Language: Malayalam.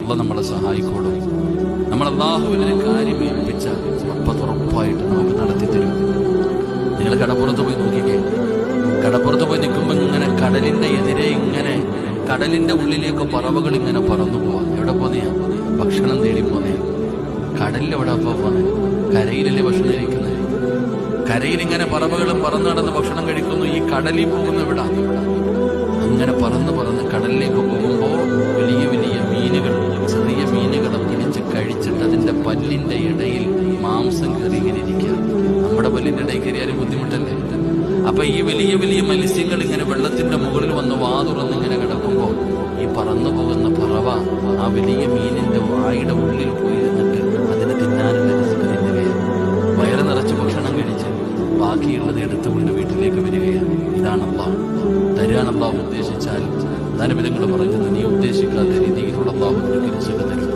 അള്ളാഹ് നമ്മളെ സഹായിക്കോളും. നമ്മൾ അള്ളാഹുവിനൊരു കാര്യം ഏൽപ്പിച്ചാൽ അപ്പം ഉറപ്പായിട്ട് നമുക്ക് നടത്തി തരും. നിങ്ങൾ കടപ്പുറത്ത് പോയി നോക്കിക്കേ. കടപ്പുറത്ത് പോയി നിൽക്കുമ്പോൾ ഇങ്ങനെ കടലിന്റെ എതിരെ ഇങ്ങനെ കടലിന്റെ ഉള്ളിലേക്ക് പറവകൾ ഇങ്ങനെ പറന്നു പോവാ. എവിടെ പോന്നെയാ? ഭക്ഷണം തേടി പോന്നേ. കടലിൽ എവിടെ പോന്നെ? കരയിലല്ലേ ഭക്ഷണം കഴിക്കുന്നത്? കരയിൽ ഇങ്ങനെ പറവകളും പറന്നു നടന്ന് ഭക്ഷണം കഴിക്കുന്നു. ഈ കടലിൽ പോകുന്ന എവിടാ? അങ്ങനെ പറന്ന് പറന്ന് കടലിലേക്ക് പോകുമ്പോൾ വലിയ വലിയ മീനുകൾ, ചെറിയ മീനുകളെ പിടിച്ച് കഴിച്ചിട്ട് അതിന്റെ പല്ലിന്റെ ഇടയിൽ മാംസം കയറി ഇങ്ങനെ ഇരിക്കുക. നമ്മുടെ പല്ലിന്റെ ഇടയിൽ കയറിയാലും ബുദ്ധിമുട്ടല്ലേ? അപ്പൊ ഈ വലിയ വലിയ മത്സ്യങ്ങൾ ഇങ്ങനെ വെള്ളത്തിന്റെ മുകളിൽ വന്ന് വാതുറന്ന് ഇങ്ങനെ കിടക്കുമ്പോൾ ഈ പറന്നു പോകുന്ന പറവ ആ വലിയ മീനിന്റെ വായുടെ ഉള്ളിൽ പോയിരുന്നിട്ട് അതിന് തിന്നാനുള്ള രസം തിന്നുകയാണ്. വയറ് നിറച്ച് ഭക്ഷണം കഴിച്ച് ബാക്കിയുള്ളത് എടുത്തുകൊണ്ട് വീട്ടിലേക്ക് വരികയാണ്. ഇതാണ് അല്ലാഹ്. തരാൻ അല്ലാഹു ഉദ്ദേശിച്ചാൽ അതാണ് വിധങ്ങൾ പറഞ്ഞത്. നീ ഉദ്ദേശിക്കാത്ത രീതിയിലുള്ള അല്ലാഹു നിനക്ക് റിസ്ക് തരും.